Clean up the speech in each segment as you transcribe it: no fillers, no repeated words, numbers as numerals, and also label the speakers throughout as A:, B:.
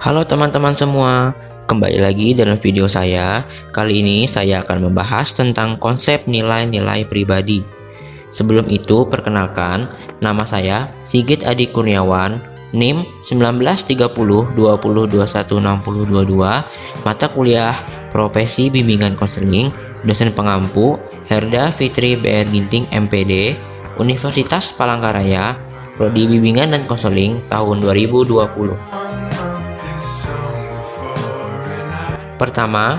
A: Halo teman-teman semua, kembali lagi dalam video saya. Kali ini saya akan membahas tentang konsep nilai-nilai pribadi. Sebelum itu, perkenalkan, nama saya Sigit Adi Kurniawan, NIM 193020216022, mata kuliah Profesi Bimbingan Konseling, dosen pengampu Herda Fitri BR Ginting MPD, Universitas Palangkaraya, Prodi Bimbingan dan Konseling tahun 2020. Pertama,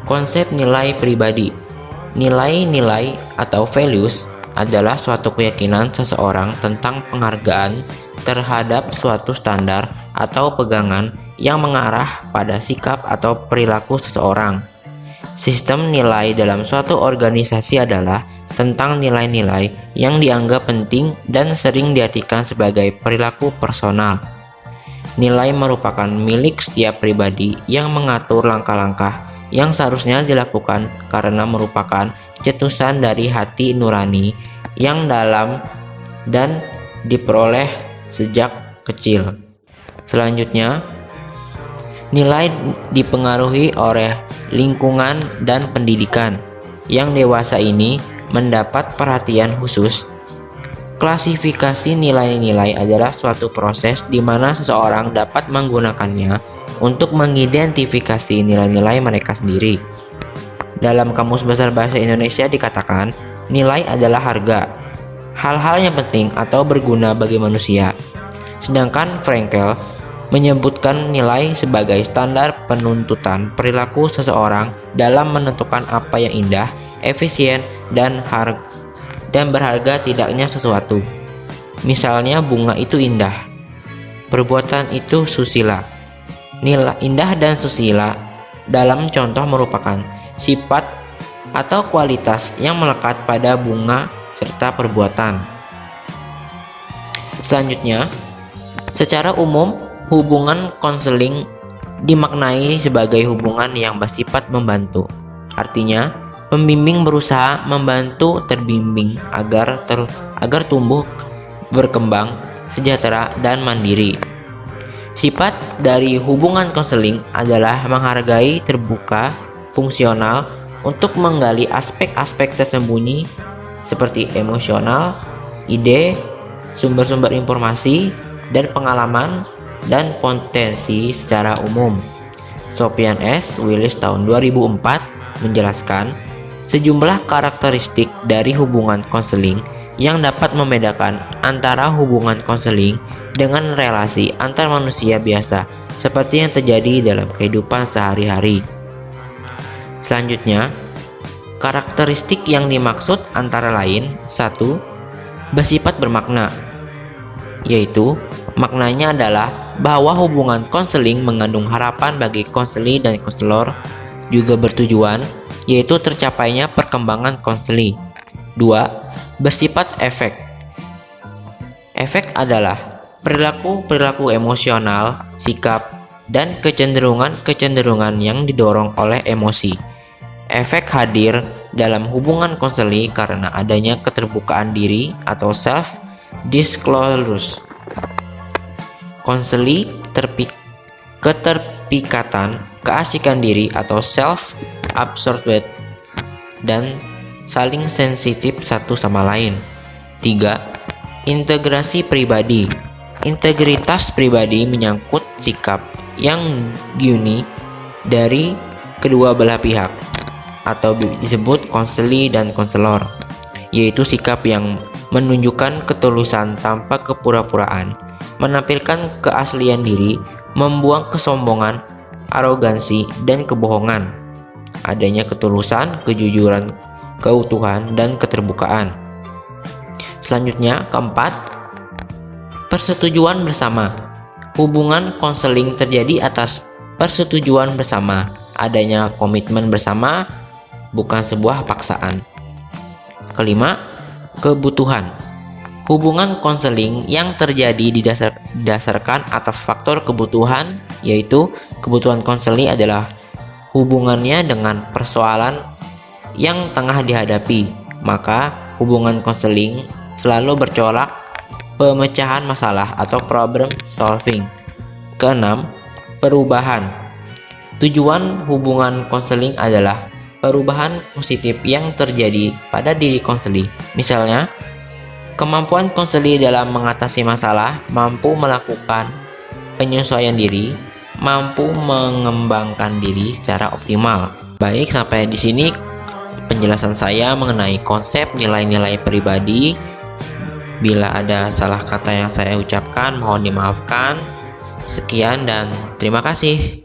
A: konsep nilai pribadi. Nilai-nilai atau values adalah suatu keyakinan seseorang tentang penghargaan terhadap suatu standar atau pegangan yang mengarah pada sikap atau perilaku seseorang. Sistem nilai dalam suatu organisasi adalah tentang nilai-nilai yang dianggap penting dan sering diartikan sebagai perilaku personal. Nilai merupakan milik setiap pribadi yang mengatur langkah-langkah yang seharusnya dilakukan karena merupakan cetusan dari hati nurani yang dalam dan diperoleh sejak kecil. Selanjutnya, nilai dipengaruhi oleh lingkungan dan pendidikan. Yang dewasa ini mendapat perhatian khusus. Klasifikasi nilai-nilai adalah suatu proses di mana seseorang dapat menggunakannya untuk mengidentifikasi nilai-nilai mereka sendiri. Dalam Kamus Besar Bahasa Indonesia dikatakan, nilai adalah harga, hal-hal yang penting atau berguna bagi manusia. Sedangkan Frankel menyebutkan nilai sebagai standar penuntutan perilaku seseorang dalam menentukan apa yang indah, efisien, dan berharga tidaknya sesuatu. Misalnya bunga itu indah, perbuatan itu susila. Nilai indah dan susila dalam contoh merupakan sifat atau kualitas yang melekat pada bunga serta perbuatan. Selanjutnya, secara umum hubungan konseling dimaknai sebagai hubungan yang bersifat membantu. Artinya, pembimbing berusaha membantu terbimbing agar tumbuh, berkembang, sejahtera, dan mandiri. Sifat dari hubungan konseling adalah menghargai, terbuka, fungsional untuk menggali aspek-aspek tersembunyi seperti emosional, ide, sumber-sumber informasi, dan pengalaman dan potensi secara umum. Sofian S. Willis tahun 2004 menjelaskan sejumlah karakteristik dari hubungan konseling yang dapat membedakan antara hubungan konseling dengan relasi antar manusia biasa seperti yang terjadi dalam kehidupan sehari-hari. Selanjutnya, karakteristik yang dimaksud antara lain 1. Bersifat bermakna, yaitu maknanya adalah bahwa hubungan konseling mengandung harapan bagi konseli dan konselor, juga bertujuan yaitu tercapainya perkembangan konseli. 2. Bersifat efek. Efek adalah perilaku emosional, sikap, dan kecenderungan yang didorong oleh emosi. Efek hadir dalam hubungan konseli karena adanya keterbukaan diri atau self disclosure. Konseli keterpikatan, keasikan diri atau self-absorbed, dan saling sensitif satu sama lain. 3. Integrasi pribadi. Integritas pribadi menyangkut sikap yang unik dari kedua belah pihak atau disebut konseli dan konselor, yaitu sikap yang menunjukkan ketulusan tanpa kepura-puraan, menampilkan keaslian diri, membuang kesombongan, arogansi, dan kebohongan. Adanya ketulusan, kejujuran, keutuhan, dan keterbukaan. Selanjutnya, 4. Persetujuan bersama. Hubungan konseling terjadi atas persetujuan bersama. Adanya komitmen bersama, bukan sebuah paksaan. 5. Kebutuhan. Hubungan konseling yang terjadi didasarkan atas faktor kebutuhan, yaitu kebutuhan konseling adalah hubungannya dengan persoalan yang tengah dihadapi. Maka hubungan konseling selalu bercolok pemecahan masalah atau problem solving. Keenam, Perubahan. Tujuan hubungan konseling adalah perubahan positif yang terjadi pada diri konseli. Misalnya, kemampuan konseli dalam mengatasi masalah, mampu melakukan penyesuaian diri, mampu mengembangkan diri secara optimal. Baik, sampai di sini penjelasan saya mengenai konsep nilai-nilai pribadi. Bila ada salah kata yang saya ucapkan, mohon dimaafkan. Sekian dan terima kasih.